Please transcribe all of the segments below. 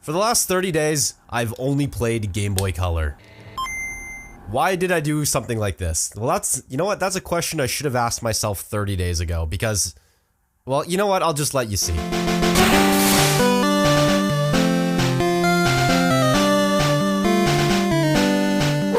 For the last 30 days, I've only played Game Boy Color. Why did I do something like this? Well, you know what? That's a question I should have asked myself 30 days ago because, well, you know what? I'll just let you see.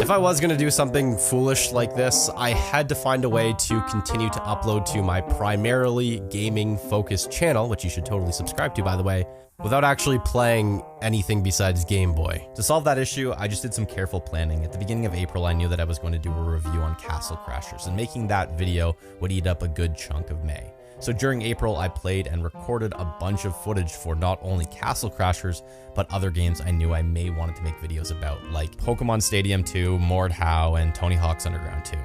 If I was gonna do something foolish like this, I had to find a way to continue to upload to my primarily gaming-focused channel, which you should totally subscribe to, by the way, without actually playing anything besides Game Boy. To solve that issue, I just did some careful planning. At the beginning of April, I knew that I was going to do a review on Castle Crashers, and making that video would eat up a good chunk of May. So during April, I played and recorded a bunch of footage for not only Castle Crashers, but other games I knew I may wanted to make videos about, like Pokemon Stadium 2, Mordhau, and Tony Hawk's Underground 2.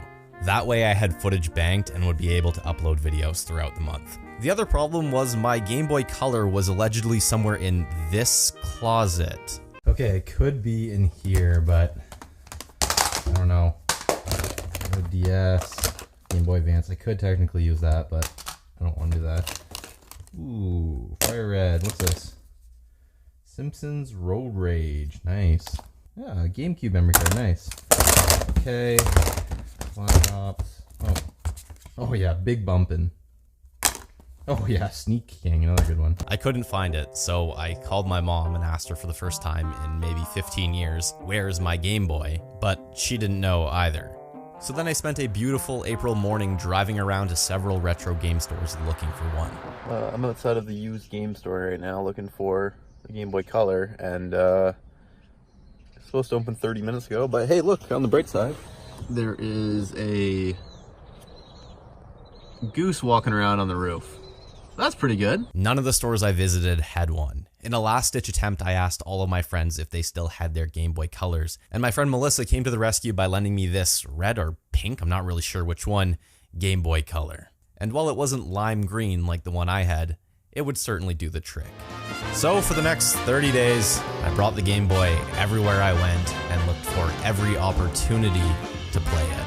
That way I had footage banked and would be able to upload videos throughout the month. The other problem was my Game Boy Color was allegedly somewhere in this closet. Okay, it could be in here, but I don't know. DS, Game Boy Advance. I could technically use that, but I don't want to do that. Ooh, Fire Red. What's this? Simpsons Road Rage. Nice. Yeah, GameCube memory card. Nice. Okay. Laptops. Oh yeah, Big Bumpin'. Oh yeah, Sneak King, another good one. I couldn't find it, so I called my mom and asked her for the first time in maybe 15 years, where's my Game Boy? But she didn't know either. So then I spent a beautiful April morning driving around to several retro game stores looking for one. I'm outside of the used game store right now looking for the Game Boy Color, and it's supposed to open 30 minutes ago, but hey, look, on the bright side, there is a goose walking around on the roof. That's pretty good. None of the stores I visited had one. In a last-ditch attempt, I asked all of my friends if they still had their Game Boy Colors, and my friend Melissa came to the rescue by lending me this red or pink, I'm not really sure which one, Game Boy Color. And while it wasn't lime green like the one I had, it would certainly do the trick. So for the next 30 days, I brought the Game Boy everywhere I went and looked for every opportunity to play it.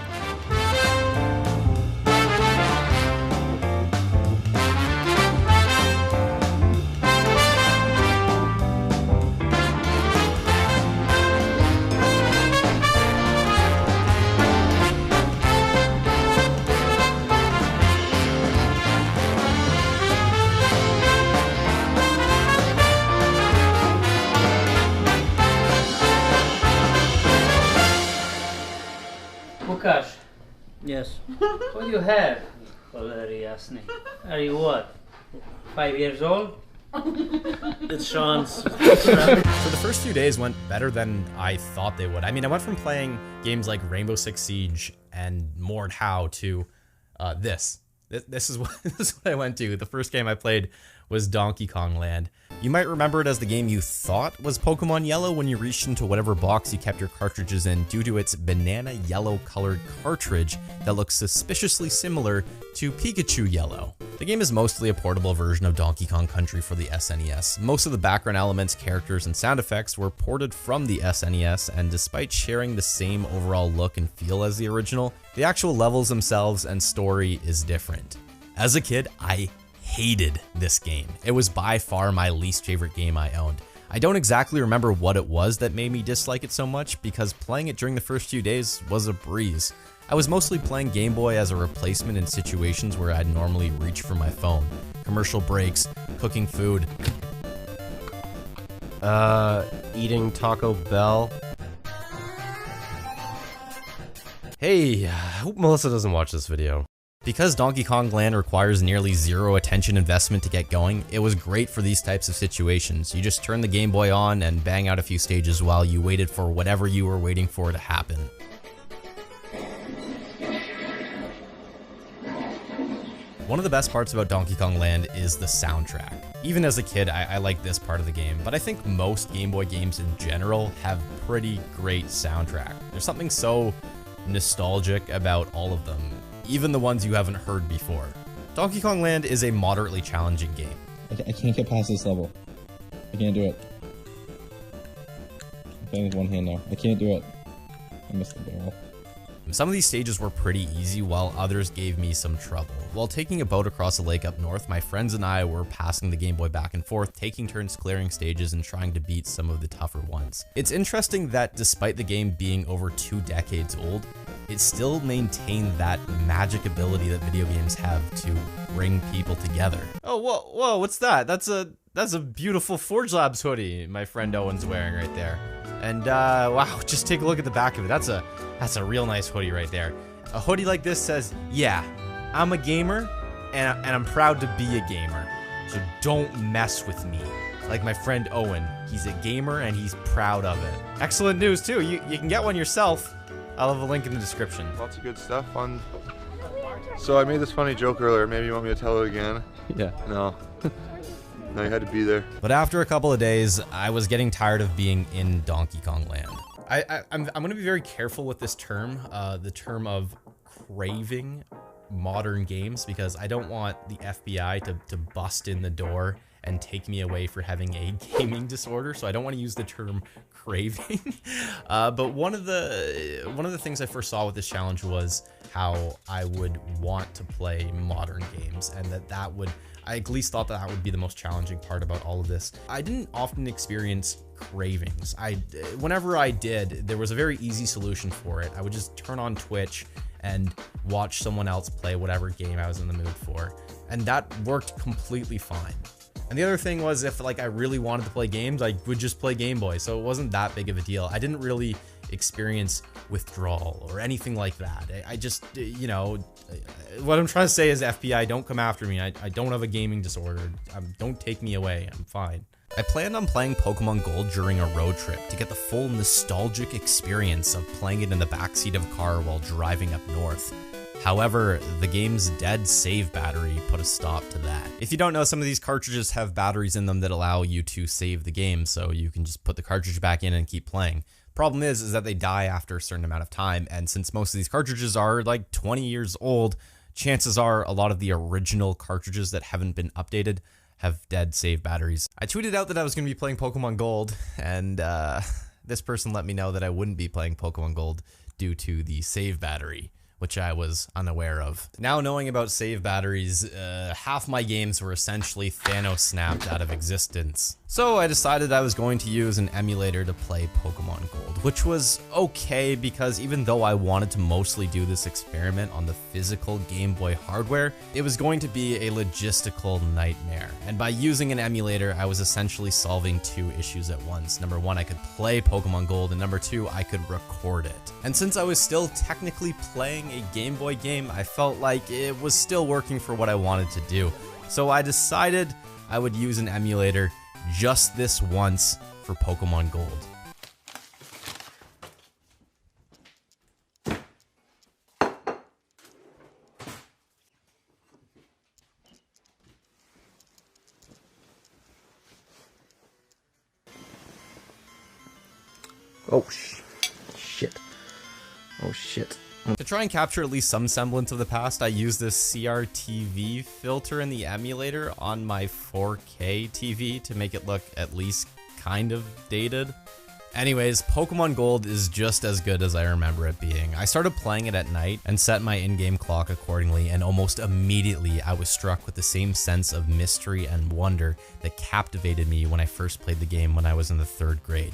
Łukasz. Yes. What do you have? Cholery jasny. Are you what? 5 years old? It's Sean's. So the first few days went better than I thought they would. I mean, I went from playing games like Rainbow Six Siege and Mordhau to this. This is what I went to. The first game I played was Donkey Kong Land. You might remember it as the game you thought was Pokemon Yellow when you reached into whatever box you kept your cartridges in due to its banana yellow colored cartridge that looks suspiciously similar to Pikachu Yellow. The game is mostly a portable version of Donkey Kong Country for the SNES. Most of the background elements, characters, and sound effects were ported from the SNES, and despite sharing the same overall look and feel as the original, the actual levels themselves and story is different. As a kid, I hated this game. It was by far my least favorite game I owned. I don't exactly remember what it was that made me dislike it so much, because playing it during the first few days was a breeze. I was mostly playing Game Boy as a replacement in situations where I'd normally reach for my phone. Commercial breaks, cooking food. Eating Taco Bell. Hey, I hope Melissa doesn't watch this video. Because Donkey Kong Land requires nearly zero attention investment to get going, it was great for these types of situations. You just turn the Game Boy on and bang out a few stages while you waited for whatever you were waiting for to happen. One of the best parts about Donkey Kong Land is the soundtrack. Even as a kid, I like this part of the game, but I think most Game Boy games in general have pretty great soundtrack. There's something so nostalgic about all of them, even the ones you haven't heard before. Donkey Kong Land is a moderately challenging game. I can't get past this level. I can't do it. I'm playing with one hand now. I can't do it. I missed the barrel. Some of these stages were pretty easy, while others gave me some trouble. While taking a boat across a lake up north, my friends and I were passing the Game Boy back and forth, taking turns clearing stages and trying to beat some of the tougher ones. It's interesting that despite the game being over 2 decades old, it still maintained that magic ability that video games have to bring people together. Oh, whoa, what's that? That's a beautiful Forge Labs hoodie my friend Owen's wearing right there. And wow, just take a look at the back of it. That's a real nice hoodie right there. A hoodie like this says, yeah, I'm a gamer and I'm proud to be a gamer. So don't mess with me. Like my friend Owen, he's a gamer and he's proud of it. Excellent news too. You can get one yourself. I'll have a link in the description. Lots of good stuff on. So I made this funny joke earlier. Maybe you want me to tell it again? Yeah. No. No, you had to be there. But after a couple of days, I was getting tired of being in Donkey Kong Land. I'm going to be very careful with this term, the term of craving modern games, because I don't want the FBI to bust in the door and take me away for having a gaming disorder, so I don't want to use the term craving. But one of the things I first saw with this challenge was how I would want to play modern games, and I at least thought that would be the most challenging part about all of this. I didn't often experience cravings. Whenever I did, there was a very easy solution for it. I would just turn on Twitch and watch someone else play whatever game I was in the mood for, and that worked completely fine. And the other thing was, if like I really wanted to play games, I would just play Game Boy, so it wasn't that big of a deal. I didn't really experience withdrawal or anything like that. I just, you know, what I'm trying to say is, FBI, don't come after me. I don't have a gaming disorder. Don't take me away. I'm fine. I planned on playing Pokemon Gold during a road trip to get the full nostalgic experience of playing it in the backseat of a car while driving up north. However, the game's dead save battery put a stop to that. If you don't know, some of these cartridges have batteries in them that allow you to save the game, so you can just put the cartridge back in and keep playing. Problem is that they die after a certain amount of time, and since most of these cartridges are like 20 years old, chances are a lot of the original cartridges that haven't been updated have dead save batteries. I tweeted out that I was going to be playing Pokemon Gold, and this person let me know that I wouldn't be playing Pokemon Gold due to the save battery, which I was unaware of. Now knowing about save batteries, half my games were essentially Thanos snapped out of existence. So I decided I was going to use an emulator to play Pokemon Gold, which was okay because even though I wanted to mostly do this experiment on the physical Game Boy hardware, it was going to be a logistical nightmare. And by using an emulator, I was essentially solving 2 issues at once. Number 1, I could play Pokemon Gold, and number 2, I could record it. And since I was still technically playing a Game Boy game, I felt like it was still working for what I wanted to do. So I decided I would use an emulator just this once for Pokemon Gold. Oh, shit. Oh, shit. To try and capture at least some semblance of the past, I used this CRTV filter in the emulator on my 4K TV to make it look at least kind of dated. Anyways, Pokemon Gold is just as good as I remember it being. I started playing it at night and set my in-game clock accordingly, and almost immediately I was struck with the same sense of mystery and wonder that captivated me when I first played the game when I was in the 3rd grade.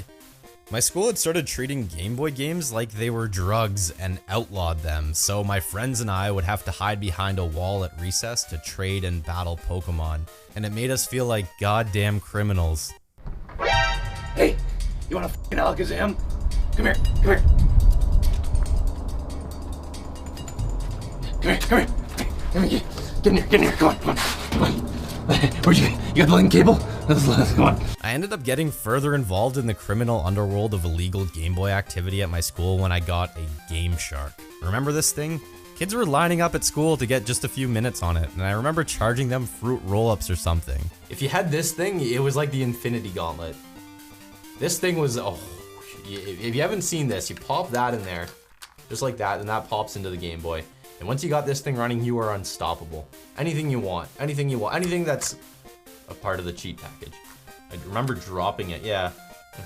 My school had started treating Game Boy games like they were drugs and outlawed them, so my friends and I would have to hide behind a wall at recess to trade and battle Pokemon, and it made us feel like goddamn criminals. Hey, you want a f***ing Alakazam? Come here, come here. Come here. Get in here, come on. Where'd you got the link cable? Come on. I ended up getting further involved in the criminal underworld of illegal Game Boy activity at my school when I got a Game Shark. Remember this thing? Kids were lining up at school to get just a few minutes on it, and I remember charging them fruit roll-ups or something. If you had this thing, it was like the Infinity Gauntlet. This thing was, oh, if you haven't seen this, you pop that in there, just like that, and that pops into the Game Boy. And once you got this thing running, you are unstoppable. Anything you want, anything that's a part of the cheat package. I remember dropping it, yeah,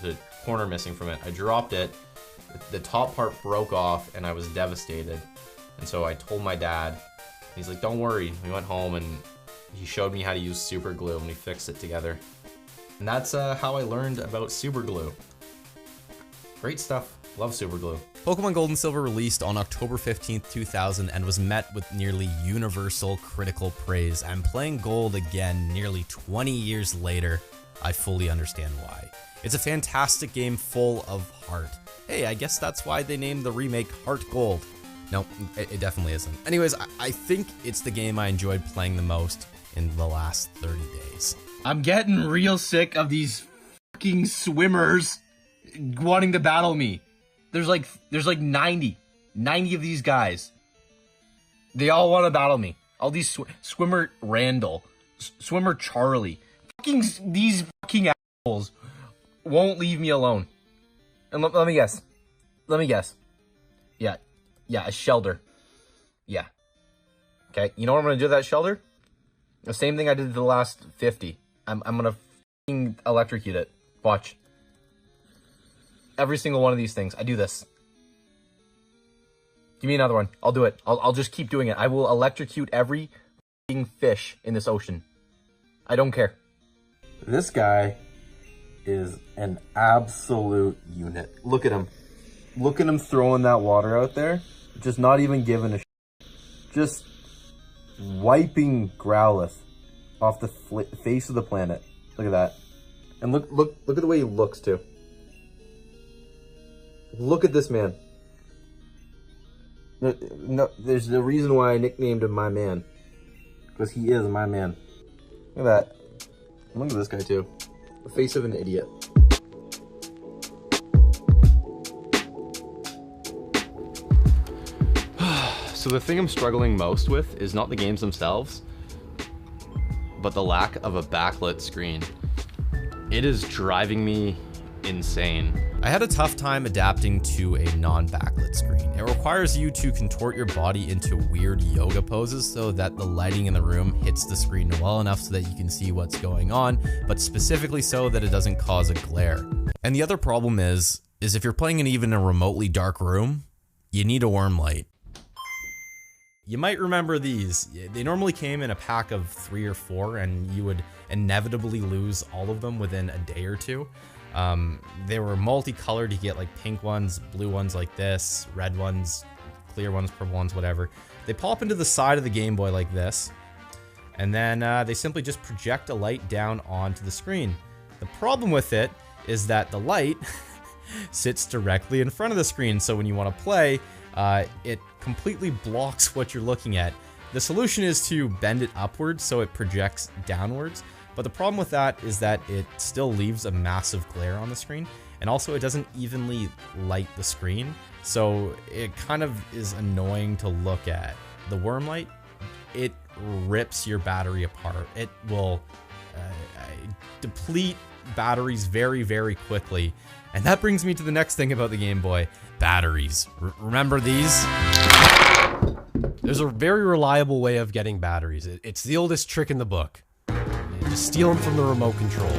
there's a corner missing from it. I dropped it, The top part broke off and I was devastated. And so I told my dad. He's like, don't worry. We went home and he showed me how to use super glue and we fixed it together. And that's how I learned about super glue. Great stuff. Love super glue. Pokemon Gold and Silver released on October 15th, 2000 and was met with nearly universal critical praise. I'm playing Gold again nearly 20 years later. I fully understand why. It's a fantastic game full of heart. Hey, I guess that's why they named the remake Heart Gold. No, it definitely isn't. Anyways, I think it's the game I enjoyed playing the most in the last 30 days. I'm getting real sick of these fucking swimmers wanting to battle me. There's like 90 of these guys. They all want to battle me. All these swimmer Randall, swimmer Charlie, these fucking assholes won't leave me alone. And let me guess. Yeah, a shelter. Yeah. Okay, you know what I'm gonna do to that shelter? The same thing I did to the last 50. I'm gonna fucking electrocute it. Watch. Every single one of these things. I do this. Give me another one. I'll do it. I'll just keep doing it. I will electrocute every fucking fish in this ocean. I don't care. This guy is an absolute unit. Look at him. Look at him throwing that water out there. Just not even giving a shit. Just wiping Growlithe off the face of the planet. Look at that. And look at the way he looks too. Look at this man. No, there's a reason why I nicknamed him my man. Because he is my man. Look at that. Look at this guy too. The face of an idiot. So the thing I'm struggling most with is not the games themselves, but the lack of a backlit screen. It is driving me insane. I had a tough time adapting to a non-backlit screen. It requires you to contort your body into weird yoga poses so that the lighting in the room hits the screen well enough so that you can see what's going on, but specifically so that it doesn't cause a glare. And the other problem is if you're playing in even a remotely dark room, you need a worm light. You might remember these. They normally came in a pack of 3 or 4 and you would inevitably lose all of them within a day or two. They were multicolored. You get like pink ones, blue ones like this, red ones, clear ones, purple ones, whatever. They pop into the side of the Game Boy like this, and then they simply just project a light down onto the screen. The problem with it is that the light sits directly in front of the screen, so when you want to play, it completely blocks what you're looking at. The solution is to bend it upwards so it projects downwards, but the problem with that is that it still leaves a massive glare on the screen, and also it doesn't evenly light the screen, so it kind of is annoying to look at. The worm light, it rips your battery apart. It will deplete batteries very, very quickly. And that brings me to the next thing about the Game Boy. Batteries. Remember these? There's a very reliable way of getting batteries. It's the oldest trick in the book. You just steal them from the remote control.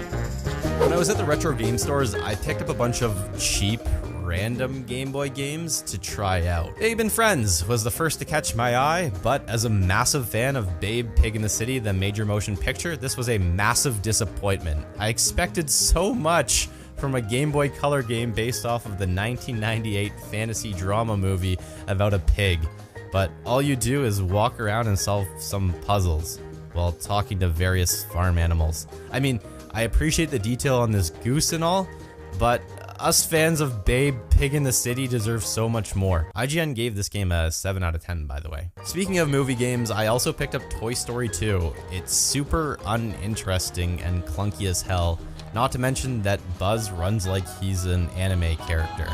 When I was at the retro game stores, I picked up a bunch of cheap, random Game Boy games to try out. Babe and Friends was the first to catch my eye, but as a massive fan of Babe, Pig in the City, the major motion picture, this was a massive disappointment. I expected so much from a Game Boy Color game based off of the 1998 fantasy drama movie about a pig. But all you do is walk around and solve some puzzles while talking to various farm animals. I mean, I appreciate the detail on this goose and all, but us fans of Babe, Pig in the City deserve so much more. IGN gave this game a 7 out of 10, by the way. Speaking of movie games, I also picked up Toy Story 2. It's super uninteresting and clunky as hell. Not to mention that Buzz runs like he's an anime character.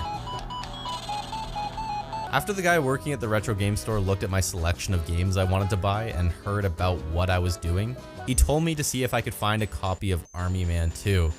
After the guy working at the retro game store looked at my selection of games I wanted to buy and heard about what I was doing, he told me to see if I could find a copy of Army Man 2.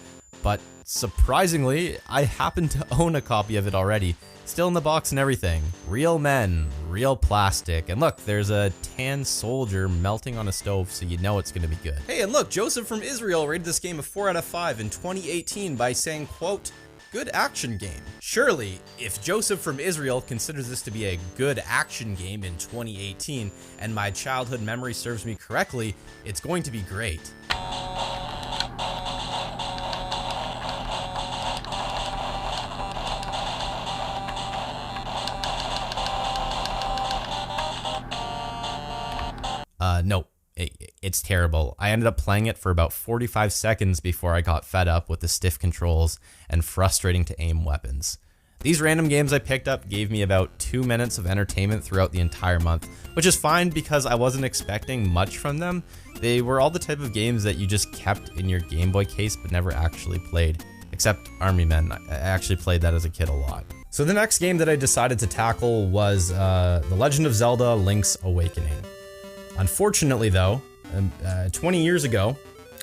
But surprisingly, I happen to own a copy of it already. Still in the box and everything. Real men, real plastic. And look, there's a tan soldier melting on a stove, so you know it's gonna be good. Hey, and look, Joseph from Israel rated this game a 4 out of 5 in 2018 by saying, quote, good action game. Surely, if Joseph from Israel considers this to be a good action game in 2018, and my childhood memory serves me correctly, it's going to be great. No, it's terrible. I ended up playing it for about 45 seconds before I got fed up with the stiff controls and frustrating to aim weapons. These random games I picked up gave me about 2 minutes of entertainment throughout the entire month, which is fine because I wasn't expecting much from them. They were all the type of games that you just kept in your Game Boy case but never actually played, except Army Men. I actually played that as a kid a lot. So the next game that I decided to tackle was The Legend of Zelda: Link's Awakening. Unfortunately though, 20 years ago,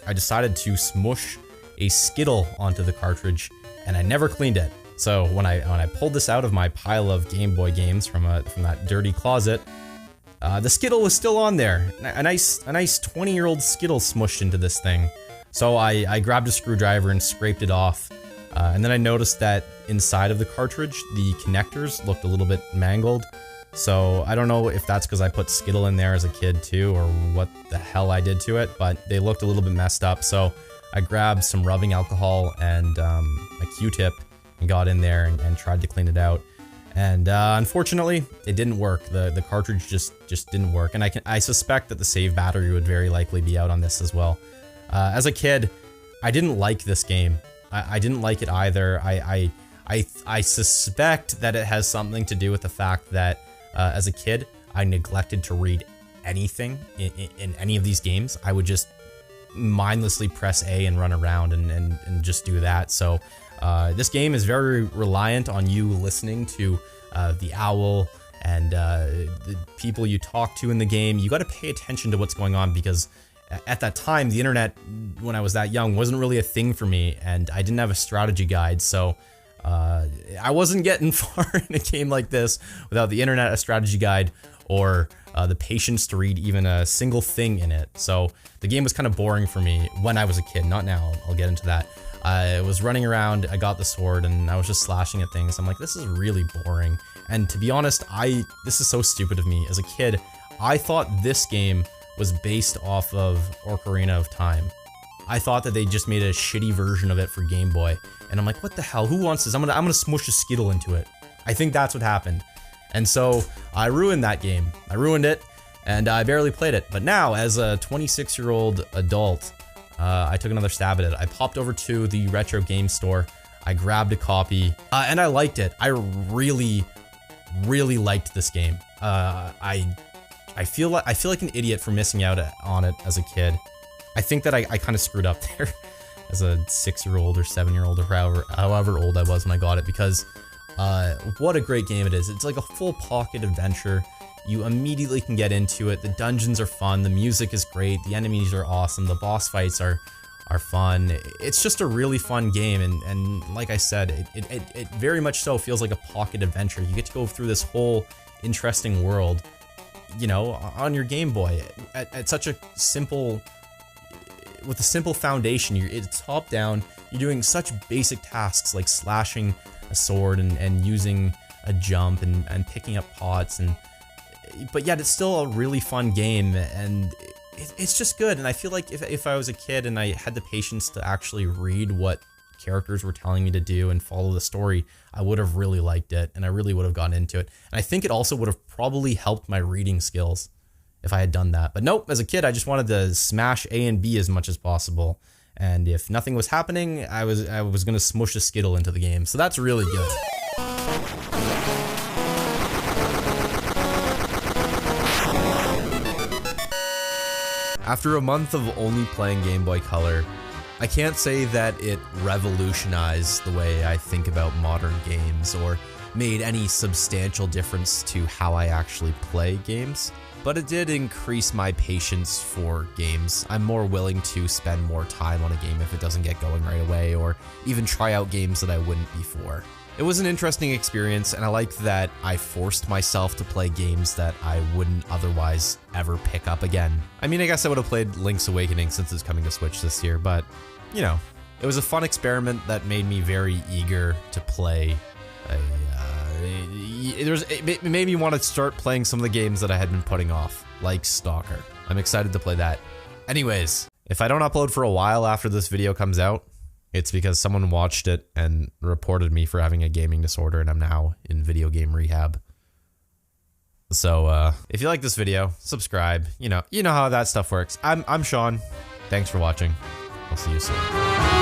I decided to smush a Skittle onto the cartridge, and I never cleaned it. So when I pulled this out of my pile of Game Boy games from that dirty closet, the Skittle was still on there. A nice 20-year-old Skittle smushed into this thing. So I grabbed a screwdriver and scraped it off, and then I noticed that inside of the cartridge, the connectors looked a little bit mangled. So I don't know if that's because I put Skittle in there as a kid too, or what the hell I did to it, but they looked a little bit messed up. So I grabbed some rubbing alcohol and a Q-tip and got in there and tried to clean it out. And unfortunately, it didn't work. The cartridge just didn't work. And I suspect that the save battery would very likely be out on this as well. As a kid, I didn't like this game. I didn't like it either. I suspect that it has something to do with the fact that as a kid, I neglected to read anything in any of these games. I would just mindlessly press A and run around and just do that. So this game is very reliant on you listening to the owl and the people you talk to in the game. You got to pay attention to what's going on because at that time, the internet, when I was that young, wasn't really a thing for me, and I didn't have a strategy guide. So I wasn't getting far in a game like this without the internet, a strategy guide, or the patience to read even a single thing in it. So the game was kind of boring for me when I was a kid, not now. I'll get into that. I was running around, I got the sword, and I was just slashing at things. I'm like, this is really boring. And to be honest, this is so stupid of me. As a kid, I thought this game was based off of Ocarina of Time. I thought that they just made a shitty version of it for Game Boy. And I'm like, what the hell? Who wants this? I'm gonna smush a Skittle into it. I think that's what happened. And so I ruined that game. I ruined it, and I barely played it. But now, as a 26-year-old adult, I took another stab at it. I popped over to the retro game store. I grabbed a copy, and I liked it. I really, really liked this game. I feel like an idiot for missing out on it as a kid. I think that I kind of screwed up there as a 6-year-old or 7-year-old or however old I was when I got it, because what a great game it is. It's like a full pocket adventure. You immediately can get into it. The dungeons are fun. The music is great. The enemies are awesome. The boss fights are fun. It's just a really fun game, and like I said, it very much so feels like a pocket adventure. You get to go through this whole interesting world, you know, on your Game Boy at such a simple, with a simple foundation. It's top down. You're doing such basic tasks like slashing a sword and using a jump and picking up pots, but yet it's still a really fun game, and it's just good. And I feel like if I was a kid and I had the patience to actually read what characters were telling me to do and follow the story, I would have really liked it, and I really would have gotten into it. And I think it also would have probably helped my reading skills if I had done that. But nope, as a kid, I just wanted to smash A and B as much as possible. And if nothing was happening, I was going to smush a Skittle into the game. So that's really good. After a month of only playing Game Boy Color, I can't say that it revolutionized the way I think about modern games or made any substantial difference to how I actually play games, but it did increase my patience for games. I'm more willing to spend more time on a game if it doesn't get going right away, or even try out games that I wouldn't before. It was an interesting experience, and I liked that I forced myself to play games that I wouldn't otherwise ever pick up again. I mean, I guess I would have played Link's Awakening since it's coming to Switch this year, but, you know, It was a fun experiment that made me very eager to play. It made me want to start playing some of the games that I had been putting off, like Stalker. I'm excited to play that. Anyways, if I don't upload for a while after this video comes out, it's because someone watched it and reported me for having a gaming disorder, and I'm now in video game rehab. So, if you like this video, subscribe. You know how that stuff works. I'm Sean. Thanks for watching. I'll see you soon.